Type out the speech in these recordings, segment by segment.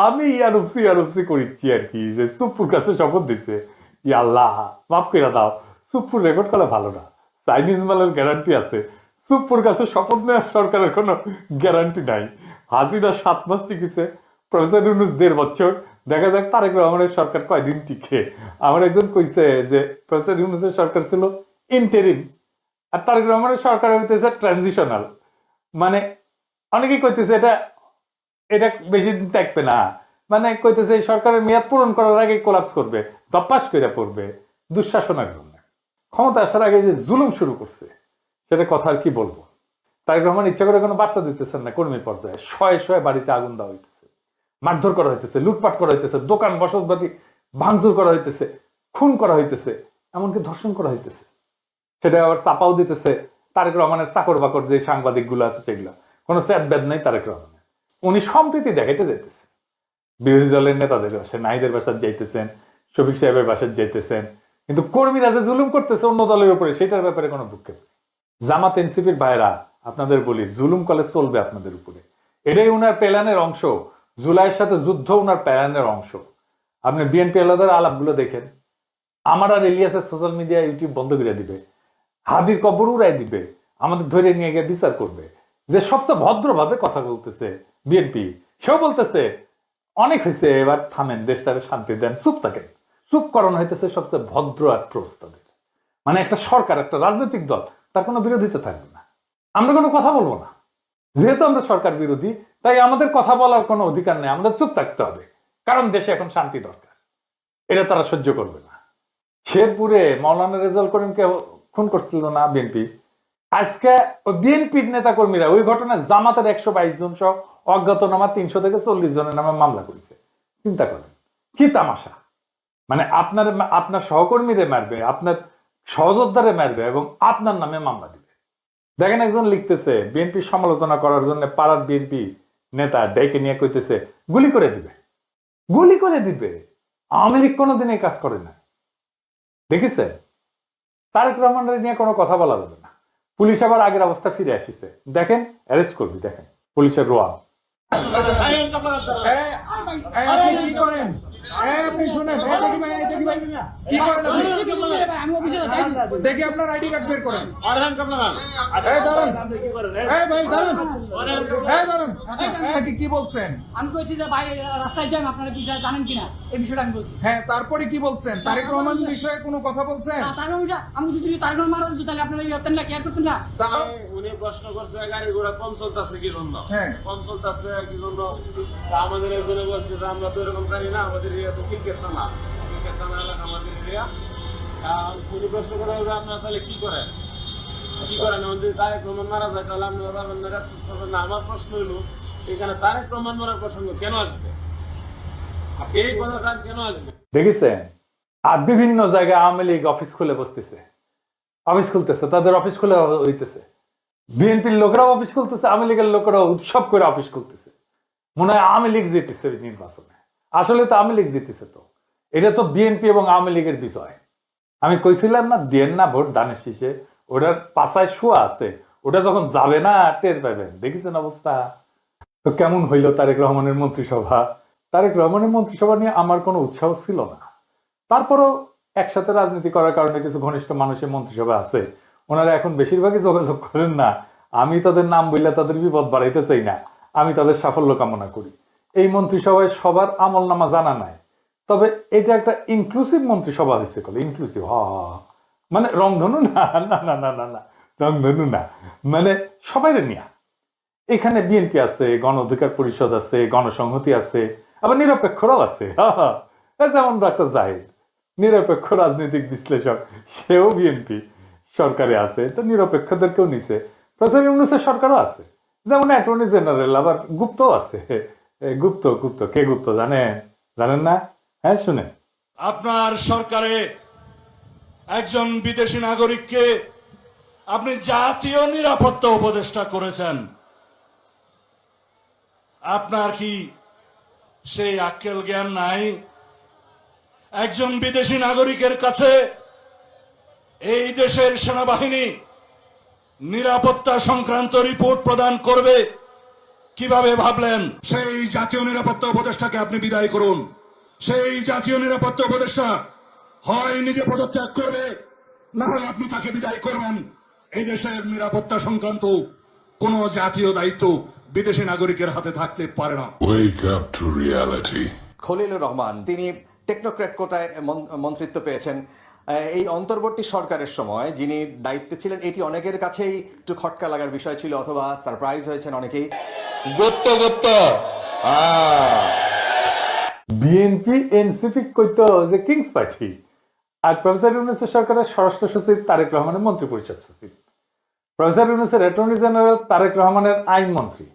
আমি ইয়ারুপসি করিচ্ছি আর কি, যে সুপ্পুর কাছে শপথ দিছে, ইয়া আল্লাহ মাফ করে দাও, সুপ্পুর রেকর্ড করা ভালো না, চাইনিজ মালের গ্যারান্টি আছে, সুপ্পুর কাছে শপথ নেওয়ার সরকারের কোনো গ্যারান্টি নাই। হাসিনা 7 মাস টিকেছে, প্রফেসর ইউনূস 1.5 বছর, দেখা যাক তারেক রহমানের সরকার কয়দিন টিকে। আমার একজন কইছে যে প্রফেসর ইউনূসের সরকার ছিল ইন্টারিম, আর তারেক রহমানের সরকার হইতেছে ট্রানজিশনাল। মানে অনেকেই কইতেছে এটা এটা বেশি দিন থাকবে না, মানে কইতেছে এই সরকারের মেয়াদ পূরণ করার আগে কোলাপস করবে, দপ্পাস করে পড়বে দুঃশাসনের জন্য। ক্ষমতা আসার আগে যে জুলুম শুরু করছে সেটা কথা আর কি বলবো। তারেক রহমান ইচ্ছা করে কোনো বার্তা দিতেছেন না, কর্মী পর্যায়ে শয়ে শয়ে বাড়িতে আগুন দেওয়া হইতেছে, মারধর করা হইতেছে, লুটপাট করা হইতেছে, দোকান বসতবাড়ি ভাঙচুর করা হইতেছে, খুন করা হইতেছে, এমনকি ধর্ষণ করা হইতেছে। সেটা আবার চাপাও দিতেছে তারেক রহমানের চাকর বাকর যে সাংবাদিক গুলো আছে সেগুলো। কোনো স্যাদ ব্যাদ নাই তারেক রহমানের, উনি সম্প্রীতি দেখাইতে যাইতেছে। বিরোধী দলের নেতাদের বাসায়, নাহিদের বাসায় যাইতেছেন, শফিক সাহেবের বাসায় যাইতেছেন, কিন্তু কর্মীরা যে জুলুম করতেছে অন্য দলের উপরে সেটার ব্যাপারে কোনো ভূক্ষেপ নেই। জামাত এনসিপির ভাইরা আপনাদের বলি, জুলুম কলে চলবে আপনাদের উপরে, এটাই উনার প্ল্যানের অংশ। জুলাইয়ের সাথে যুদ্ধ উনার প্ল্যানের অংশ। আপনি বিএনপি আলাদার আলাপগুলো দেখেন, আমার আর ইলিয়াসের সোশ্যাল মিডিয়া ইউটিউব বন্ধ করে দিবে, হাদির কবর উড়াই দিবে, আমাদের ধরে নিয়ে গিয়ে বিচার করবে। যে সবচেয়ে ভদ্রভাবে কথা বলতেছে বিএনপি, সেও বলতেছে অনেক হয়েছে, এবার থামেন, দেশটারে শান্তি দেন, চুপ থাকেন। চুপ করানো হইতেছে সবচেয়ে ভদ্র অ্যাপ্রোচ তাদের। মানে একটা সরকার, একটা রাজনৈতিক দল, তার কোনো বিরোধিতা থাকবে না, আমরা কোনো কথা বলবো না। যেহেতু আমরা সরকার বিরোধী, তাই আমাদের কথা বলার কোনো অধিকার নেই, আমাদের চুপ থাকতে হবে, কারণ দেশে এখন শান্তি দরকার। এটা তারা সহ্য করবে না। শেরপুরে মাওলানা রেজাউল করিমকে খুন করছিল না বিএনপি, আজকে বিএনপির নেতা কর্মীরা ওই ঘটনায় জামাতের 122 জন সহ অজ্ঞাতনামা 300 থেকে 40 জনের নামে মামলা করেছে। চিন্তা করেন কি তামাশা। মানে আপনার সহকর্মীরে মারবে, আপনার সহযোদ্ধারে মারবে এবং আপনার নামে মামলা দিবে। দেখেন একজন লিখতেছে বিএনপির সমালোচনা করার জন্য পাড়ার বিএনপি নেতা ডেকে নিয়ে কইতেছে গুলি করে দিবে, গুলি করে দিবে। আওয়ামী লীগ কোনোদিন এই কাজ করে না, দেখিছে? তারেক রহমানের নিয়ে কোনো কথা বলা যাবে না। পুলিশ আবার আগের অবস্থা ফিরে আসিছে, দেখেন অ্যারেস্ট করবি, দেখেন পুলিশের রোয়া। আপনি কি করেন? আপনি শুনেন, দেখি ভাই কি করেন আপনি? দেখি আপনার আইডি কার্ড বের করেন। কি বলছেন? আমি বলছি যে ভাই রাস্তায় যান, আপনারা কি জানেন কিনা এই বিষয়টা আমি বলছি। হ্যাঁ, তারপরে কি বলছেন? তারেক রহমান বিষয়ে কোনো কথা বলছেন? আমি যদি তারেক রহমান মারা তাহলে আপনারা ইয়েতেন না, কেয়ার করতেন না। উনি প্রশ্ন করছে গাড়ি ঘোড়া কম চলতেছে কি জন্য? হ্যাঁ, কম চলতেছে কি জন্য? আমাদের একজনে বলছে যে আমরা তো এরকম জানি না, আমাদের এরিয়া তো ক্রিকেট থানা, ক্রিকেট থানা এলাকা আমাদের এরিয়া। উনি প্রশ্ন করে যে আপনারা তাহলে কি করেন, কি করেন? যদি তারেক রহমান মারা যায় তাহলে আপনারা যাবেন না, রেসপন্স করবেন না। আমার প্রশ্ন হলো এখানে তারেক রহমান মারার প্রসঙ্গ কেন আসবে? এই কথাটা কেন আসবে? দেখেছেন? আর বিভিন্ন জায়গায় আওয়ামী লীগ অফিস খুলে বসতেছে, অফিস খুলতেছে, তাদের অফিস খুলে হইতেছে। বিএনপির লোকেরাও অফিস খুলতেছে, আওয়ামী লীগের লোকেরাও উৎসব করে অফিস খুলতেছে। মনে হয় আওয়ামী লীগ জিতেছে নির্বাচনে, আসলে তো আওয়ামী লীগ জিতেছে। তো এটা তো বিএনপি এবং আওয়ামী লীগের বিজয়। আমি কইছিলাম না, দেন না ভোট ধানের শীষে, ওটার পাশায় শোয়া আছে, ওটা যখন যাবে না টের পাবেন। দেখেছেন অবস্থা? তো কেমন হইল তারেক রহমানের মন্ত্রিসভা? তারেক রহমানের মন্ত্রিসভা নিয়ে আমার কোনো উৎসাহ ছিল না, তারপরও একসাথে রাজনীতি করার কারণে কিছু ঘনিষ্ঠ মানুষের মন্ত্রিসভা আছে, ওনারা এখন বেশিরভাগই যোগাযোগ করেন না। আমি তাদের নাম বললে তাদের বিপদ বাড়াইতে চাই না, আমি তাদের সাফল্য কামনা করি। এই মন্ত্রিসভায় সবার আমল নামা জানা নাই, তবে এটা একটা ইনক্লুসিভ মন্ত্রিসভা হয়েছে। ইনক্লুসিভ মানে রংধনু না, না না না না না, রংধনু না, মানে সবাই নিয়া। এখানে বিএনপি আছে, গণ অধিকার পরিষদ আছে, গণসংহতি আছে, আবার নিরপেক্ষরাও আছে। যেমন ডক্টর জাহিদ নিরপেক্ষ রাজনৈতিক বিশ্লেষক, সেও বিএনপি সরকারে আছে, তো নিরপেক্ষদেরকেও নিছে। প্রফেসর ইউনূসের সরকারও আছে, যেমন অ্যাটর্নি জেনারেল, আবার গুপ্ত আছে। গুপ্ত গুপ্ত কে গুপ্ত জানেন? জানেন না? হ্যাঁ, শুনে আপনার সরকারে একজন বিদেশি নাগরিককে আপনি জাতীয় নিরাপত্তা উপদেষ্টা করেছেন। আপনার কি সেই আক্কেল জ্ঞান নাই? একজন বিদেশি নাগরিকের কাছে এই দেশের সেনাবাহিনী নিরাপত্তা সংক্রান্ত রিপোর্ট প্রদান করবে, কিভাবে ভাবলেন সেই জাতীয় নিরাপত্তা উপদেষ্টাকে আপনি বিদায় করুন? সেই জাতীয় নিরাপত্তা উপদেষ্টা হয় নিজে পদত্যাগ করবে, না হয় আপনি তাকে বিদায় করবেন। এই দেশের নিরাপত্তা সংক্রান্ত কোন জাতীয় দায়িত্ব বিদেশি নাগরিকের হাতে থাকতে পারে না। Wake up to reality. Khalilur Rahman তিনি টেকনোক্র্যাট কোটায় মন্ত্রিত্ব পেয়েছেন। এই অন্তর্বর্তী সরকারের সময় যিনি দায়িত্বে ছিলেন, এটি অনেকের কাছেই একটু খটকা লাগার বিষয় ছিল, অথবা সারপ্রাইজ হয়েছেন অনেকেই। বিএনপি এনসিপি কইতো যে কিংস পার্টি, আর প্রফেসর ইউনূসের সরকারের স্বরাষ্ট্র সচিব তারেক রহমানের মন্ত্রী পরিষদ সচিব, প্রফেসর ইউনূসের অ্যাটর্নি জেনারেল তারেক রহমানের আইন মন্ত্রী,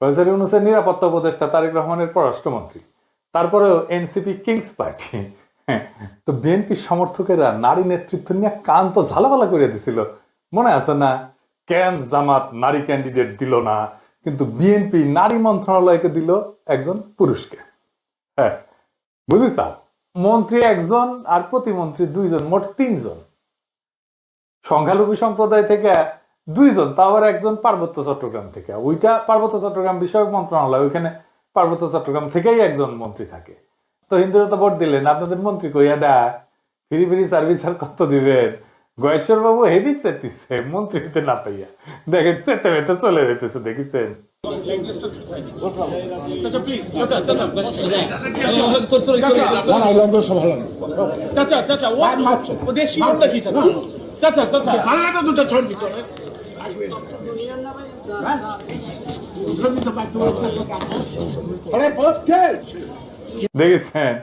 প্রফেসর ইউনূসের নিরাপত্তা উপদেষ্টা তারেক রহমানের পররাষ্ট্রমন্ত্রী, তারপরেও এনসিপি কিংস পার্টি। তো বিএনপির সমর্থকেরা নারী নেতৃত্ব নিয়ে কান তো ঝালাপালা করে দিছিল, মনে আছে না? ক্যাম্প জামাত নারী ক্যান্ডিডেট দিল না, কিন্তু বিএনপি নারী মন্ত্রণালয়কে দিল একজন পুরুষকে। হ্যাঁ, বুঝিস, মন্ত্রী একজন আর প্রতিমন্ত্রী দুইজন, মোট 3 জন। সংখ্যালঘু সম্প্রদায় থেকে 2 জন, তা আবার একজন পার্বত্য চট্টগ্রাম থেকে। ওইটা পার্বত্য চট্টগ্রাম বিষয়ক মন্ত্রণালয়, ওইখানে পার্বত্য চট্টগ্রাম থেকেই একজন মন্ত্রী থাকে। তো হিন্দুরা তো ভোট দিলেন, আপনাদের মন্ত্রী কইয়া দা ফ্রি ফ্রি সার্ভিস আর কত দিবেন? গয়েশ্বর বাবু হেভি চেতিছে মন্ত্রী হতে না পাইয়া, দেখেন চেতে বেতে চলে যেতেছে, দেখেছেন? দেখেছেন?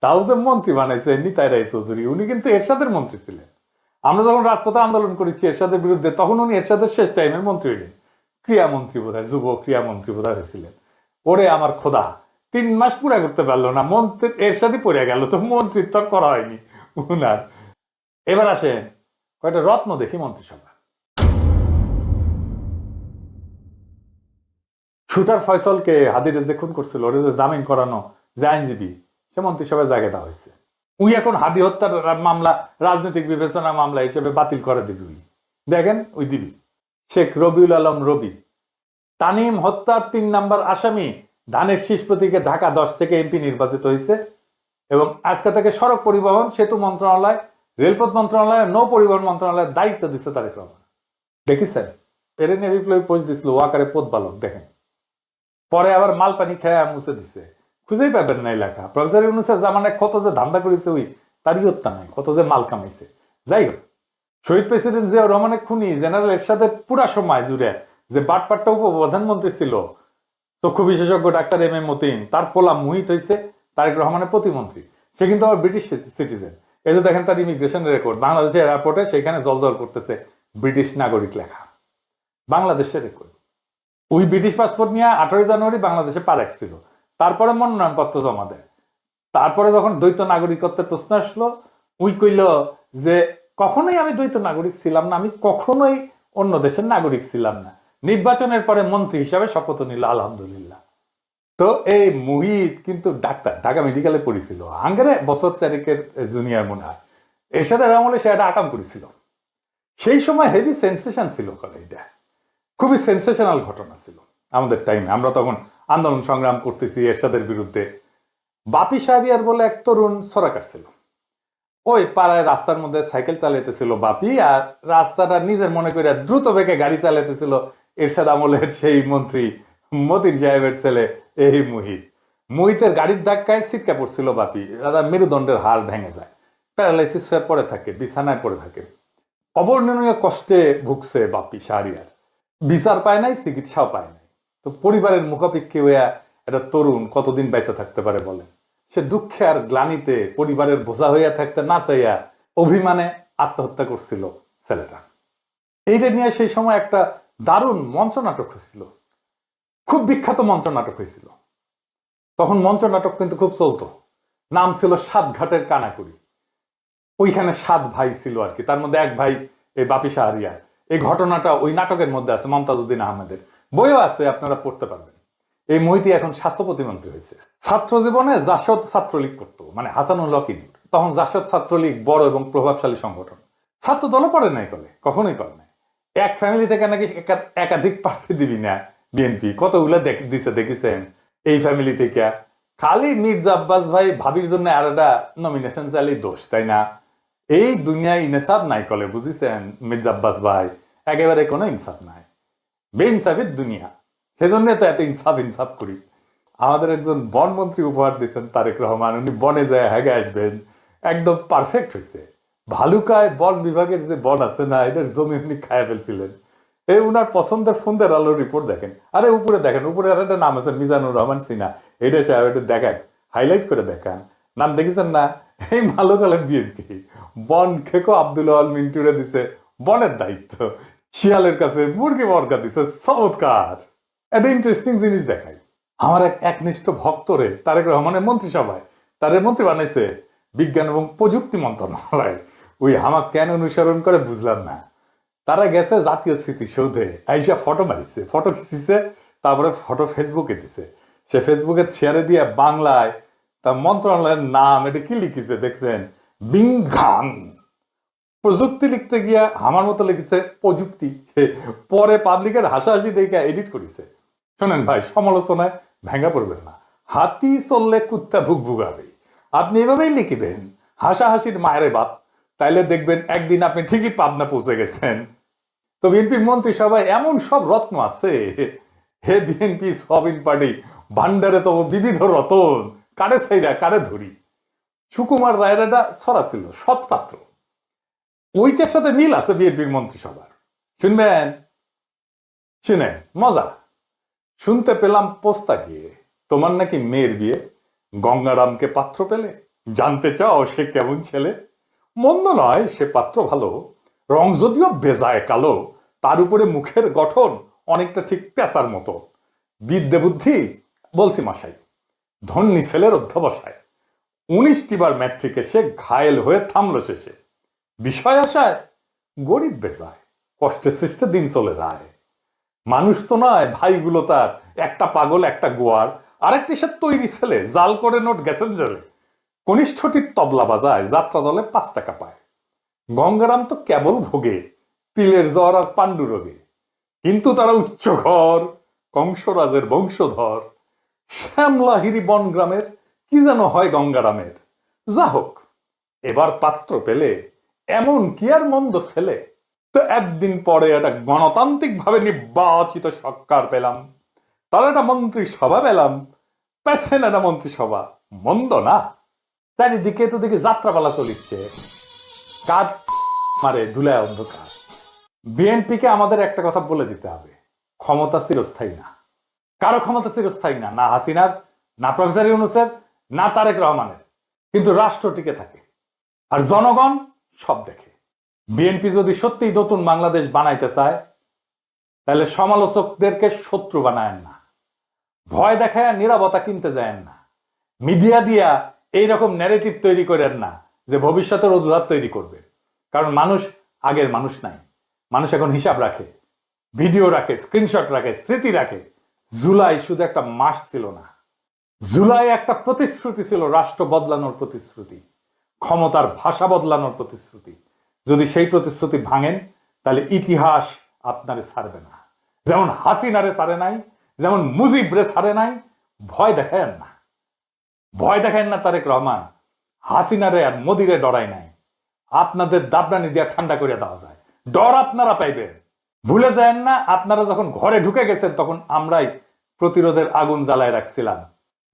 তাও যে মন্ত্রী বানাইছে নিতাই রায় চৌধুরী, উনি কিন্তু এরশাদের মন্ত্রী ছিলেন। আমরা যখন রাজপথে আন্দোলন করেছি এরশাদের বিরুদ্ধে, তখন উনি এরশাদের শেষ টাইমের মন্ত্রী হইলেন, ক্রিয়ামন্ত্রী বোধহয়, যুব ক্রিয়ামন্ত্রী বোধহয় হয়েছিলেন। ওরে আমার খোদা, 3 মাস পুরা করতে পারলো না, মন্ত্রী এরশাদই পড়ে গেল, তো মন্ত্রিত্ব করা হয়নি উনার। এবার আসেন কয়টা রত্ন দেখি মন্ত্রিসভা। শুটার ফয়সলকে হাদিরে যে খুন করছিল, ওরে যে জামিন করানো যে আইনজীবী, সে মন্ত্রিসভায় জায়গা দেওয়া হয়েছে। উই এখন হাদি হত্যার মামলা রাজনৈতিক বিবেচনা মামলা হিসেবে বাতিল করে দিবি। উই দেখেন, ওই দিবি শেখ রবিউল আলম রবি, তানিম হত্যার 3 নম্বর আসামি, ধানের শীষ প্রতীকে ঢাকা 10 থেকে এমপি নির্বাচিত হয়েছে, এবং আজকে থেকে সড়ক পরিবহন সেতু মন্ত্রণালয়, রেলপথ মন্ত্রণালয়, নৌ পরিবহন মন্ত্রণালয়ের দায়িত্ব দিচ্ছে তারেক রহমান। দেখিছেন? পেরেনে বিপ্লবী পোস্ট দিছিল ওয়াকারে পথ বালক, দেখেন। পরে আবার মাল পানি খেয়ে মুছে দিছে, খুঁজেই পাবেন না এলাকা। প্রফেসর ইউনূসের জামানায় কত যে ধান্দা করেছে, ওই তারই হত্যা নাই, কত যে মাল কামাইছে। যাই হোক, শহীদ প্রেসিডেন্ট জিয়াউর রহমানের খুনি জেনারেল এরশাদের পুরা সময় জুড়ে যে বাটপাট্টা উপপ্রধানমন্ত্রী ছিল, চক্ষু বিশেষজ্ঞ ডাক্তার এম এ মতিন, তার পোলা মুহিত হয়েছে তারেক রহমানের প্রতিমন্ত্রী। সে কিন্তু আবার ব্রিটিশ সিটিজেন। এই যে দেখেন তার ইমিগ্রেশনের রেকর্ড, বাংলাদেশের এয়ারপোর্টে সেখানে জলজল করতেছে ব্রিটিশ নাগরিক লেখা, বাংলাদেশের রেকর্ড। ওই ব্রিটিশ পাসপোর্ট নিয়ে 18 জানুয়ারি বাংলাদেশে পা রাখছিল, তারপরে মনোনয়নপত্র জমা দেয়। তারপরে যখন দ্বৈত নাগরিকত্বের প্রশ্ন আসলো, উই কইল যে কখনোই আমি দ্বৈত নাগরিক ছিলাম না, আমি কখনোই অন্য দেশের নাগরিক ছিলাম না। নির্বাচনের পরে মন্ত্রী হিসাবে শপথ নিল, আলহামদুলিল্লাহ। তো এই মুহিত কিন্তু ডাক্তার, ঢাকা মেডিকেলে পড়েছিল, আঙ্গারে বছর 4 জুনিয়র মনে হয়। এরশাদের আমলে সে একটা আকাম করেছিল, সেই সময় হেভি সেন্সেশন ছিল। এটা খুবই সেন্সেশনাল ঘটনা ছিল আমাদের টাইমে, আমরা তখন আন্দোলন সংগ্রাম করতেছি এরশাদের বিরুদ্ধে। বাপি শাহরিয়ার বলে এক তরুণ ছড়া কাটছিল, ওই পাড়ায় রাস্তার মধ্যে সাইকেল চালাইতেছিল বাপি, আর রাস্তাটা নিজের মনে করে দ্রুত বেগে গাড়ি চালাইতেছিল এরশাদ আমলের সেই মন্ত্রী মতিন সাহেবের ছেলে এই মুহিতের গাড়ির ধাক্কায় ছিটকা পড়ছিল বাপি, মেরুদণ্ডের হাড় ভেঙে যায়, প্যারালাইসিস হয়ে পড়ে থাকে, বিছানায় পড়ে থাকে, অবর্ণনীয় কষ্টে ভুগছে বাপি শাহরিয়ার, বিচার পায় নাই, চিকিৎসাও পায় নাই। তো পরিবারের মুখাপেক্ষী হইয়া একটা তরুণ কতদিন বেঁচে থাকতে পারে বলে? সে দুঃখে আর গ্লানিতে পরিবারের বোঝা হইয়া থাকতে না চাইয়া অভিমানে আত্মহত্যা করছিল ছেলেটা। এইটা নিয়ে সেই সময় একটা দারুণ মঞ্চ নাটক হয়েছিল, খুব বিখ্যাত মঞ্চ নাটক হয়েছিল। তখন মঞ্চ নাটক কিন্তু খুব চলতো, নাম ছিল 7 ঘাটের কানাকুড়ি। ওইখানে 7 ভাই ছিল আর কি, তার মধ্যে এক ভাই এই বাপি শাহরিয়ার। এই ঘটনাটা ওই নাটকের মধ্যে আছে, মমতাজউদ্দিন আহমেদের বইও আছে, আপনারা পড়তে পারবেন। এই মহিতি এখন স্বাস্থ্য প্রতিমন্ত্রী হয়েছে। ছাত্র জীবনে জাসদ ছাত্রলীগ করতো, মানে হাসানুল হক। তখন জাসদ ছাত্রলীগ বড় এবং প্রভাবশালী সংগঠন, ছাত্র দলও করে নাই, কখনোই করে নাই। এক ফ্যামিলি থেকে নাকি একাধিক প্রার্থী দিবি না, বিএনপি কতগুলো দিছে দেখেছেন এই ফ্যামিলি থেকে। খালি মির্জা আব্বাস ভাই ভাবির জন্য আর একটা নমিনেশন চাইলে দোষ, তাই না? এই দুনিয়ায় ইনসাফ নাই কলে, বুঝিছেন মির্জা আব্বাস ভাই? একেবারে কোনো ইনসাফ নাই, বেইনসাফের দুনিয়া। সেজন্য তো এত ইনসাফ করি। আমাদের একজন বনমন্ত্রী উপহার দিচ্ছেন তারেক রহমান, উনি বনে যায় হেগে আসবেন, একদম পারফেক্ট হয়েছে। ভালুকায় বন বিভাগের যে বন আছে না, এটার জমি উনি খায় ফেলছিলেন। এই উনার পছন্দের ফোনদের আলোর রিপোর্ট দেখেন, আরে উপরে দেখেন, উপরে আর একটা নাম আছে মিজানুর রহমান সিনহা, এটা সাহেব এটা দেখান, হাইলাইট করে দেখান, নাম দেখেছেন না? এই মালকালের বিএনপি বন খেকো আব্দুল আল মিন্টুরে দিছে বনের দায়িত্ব, শিয়ালের কাছে মুরগি বর্গা দিছে। চমৎকার একটা ইন্টারেস্টিং জিনিস দেখাই। আমার এক একনিষ্ঠ ভক্তরে তারেক রহমানের মন্ত্রিসভায় তাদের মন্ত্রী বানাইছে বিজ্ঞান এবং প্রযুক্তি মন্ত্রণালয়। ওই হামা কেন অনুসরণ করে বুঝলাম না। তারা গেছে জাতীয় স্মৃতিসৌধে, আইসা ফটো মারিছে, ফটো খিচিছে, তারপরে ফটো ফেসবুকে দিছে। সে ফেসবুকে শেয়ারে দিয়ে বাংলায় তার মন্ত্রণালয়ের নাম এটা কি লিখেছে দেখছেন? বিজ্ঞান প্রযুক্তি লিখতে গিয়া আমার মতো লিখেছে প্রযুক্তি। পরে পাবলিকের হাসাহাসি দেখে এডিট করেছে। শোনেন ভাই, সমালোচনায় ভেঙে পড়বেন না। হাতি চললে কুত্তা ভুক ভুগাবে, আপনি এভাবেই লিখিবেন হাসাহাসির মায়ের বাপ, তাইলে দেখবেন একদিন আপনি ঠিকই পাবনা পৌঁছে গেছেন। তো বিএনপির মন্ত্রিসভায় এমন সব রত্ন আছে, হে বিএনপি সবিন পার্টি ভান্ডারে তো বিবিধ রতন, কারে ছাইরা কারে ধরি। সুকুমার রায়ের একটা ছড়া ছিল সৎপাত্র, ওইটার সাথে মিল আছে বিএনপির মন্ত্রিসভার। শুনবেন? শুনেন, মজা। শুনতে পেলাম পোস্তা গিয়ে তোমার নাকি মেয়ের বিয়ে, গঙ্গারামকে পাত্র পেলে, জানতে চাও সে কেমন ছেলে? মন্দ নয় সে পাত্র ভালো, রং যদিও বেজায় কালো, তার উপরে মুখের গঠন অনেকটা ঠিক পেঁচার মতো। বিদ্যে বুদ্ধি বলছি মশাই, ধন্যী ছেলের অধ্যবসায়। 19টি বার ম্যাট্রিকে সে ঘায়েল হয়ে থামলো শেষে। বিষয় আসায় গরিব বেজায়, কষ্টে সৃষ্টে দিন চলে যায়। মানুষ তো নয় ভাইগুলো তার, একটা পাগল একটা গোয়ার, আরেকটি সে তৈরি ছেলে, জাল করে নোট গেছেন জেলে। কনিষ্ঠটির তবলা বাজায়, যাত্রা দলে 5 টাকা পায়। গঙ্গারাম তো কেবল ভোগে পিলের জ্বর আর পাণ্ডু রোগে, কিন্তু তারা উচ্চ ঘর, কংসরাজের বংশধর। শ্যামলাহিরি বনগ্রামের কি যেন হয় গঙ্গারামের। যা হোক, এবার পাত্র পেলে এমন কি আর মন্দ ছেলে। তো একদিন পরে একটা গণতান্ত্রিক ভাবে নির্বাচিত সরকার পেলাম, তার একটা মন্ত্রিসভা পেলাম, পেছেন একটা মন্ত্রিসভা, মন্দ না। চারিদিকে তো দেখি যাত্রাপালা চলিচ্ছে, কাজ মারে ধুলায় অন্ধকার। বিএনপিকে আমাদের একটা কথা বলে দিতে হবে, ক্ষমতা চিরস্থায়ী না, কারো ক্ষমতা চিরস্থায়ী না, না হাসিনার, না প্রফেসর ইউনূসের, না তারেক রহমানের, কিন্তু রাষ্ট্র টিকে থাকে আর জনগণ সব দেখে। বিএনপি যদি সত্যিই নতুন বাংলাদেশ বানাইতে চায়, তাহলে সমালোচকদেরকে শত্রু বানায়েন না, ভয় দেখায় নীরবতা কিনতে যায়েন না, মিডিয়া দিয়া এইরকম ন্যারেটিভ তৈরি করেন না যে ভবিষ্যতের অজুহাত তৈরি করবে। কারণ মানুষ আগের মানুষ নাই, মানুষ এখন হিসাব রাখে, ভিডিও রাখে, স্ক্রিনশট রাখে, স্মৃতি রাখে। জুলাই শুধু একটা মাস ছিল না, জুলাই একটা প্রতিশ্রুতি ছিল, রাষ্ট্র বদলানোর প্রতিশ্রুতি, ক্ষমতার ভাষা বদলানোর প্রতিশ্রুতি। যদি সেই প্রতিশ্রুতি ভাঙেন, তাহলে ইতিহাস আপনারে ছাড়বে না। যেমন হাসিনারে ছাড়ে নাই, যেমন মুজিবরে ছাড়ে নাই। ভয় দেখায়েন না, ভয় দেখায়েন না তারেক রহমান, হাসিনারে আর মোদিরে ডরাই নাই। আপনাদের দাবরানি দিয়া ঠান্ডা করে দেওয়া যায়, ডর আপনারা পাইবেন। ভুলে যায় না, আপনারা যখন ঘরে ঢুকে গেছেন তখন আমরাই প্রতিরোধের আগুন জ্বালায় রাখছিলাম।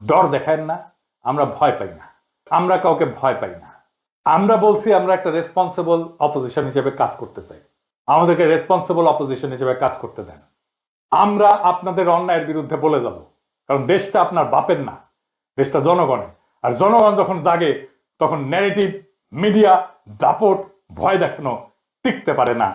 ডর দেখায়েন না, আমরা ভয় পাই না, আমরা কাউকে ভয় পাই না। আমরা বলছি আমরা একটা রেসপন্সিবল অপোজিশন হিসেবে কাজ করতে চাই, আমাদেরকে রেসপন্সিবল অপোজিশন হিসেবে কাজ করতে দেন। আমরা আপনাদের অন্যায়ের বিরুদ্ধে বলে যাব, কারণ দেশটা আপনার বাপের না, দেশটা জনগণের। আর জনগণ যখন জাগে তখন ন্যারেটিভ, মিডিয়া, দাপট, ভয় দেখানো টিকতে পারে না।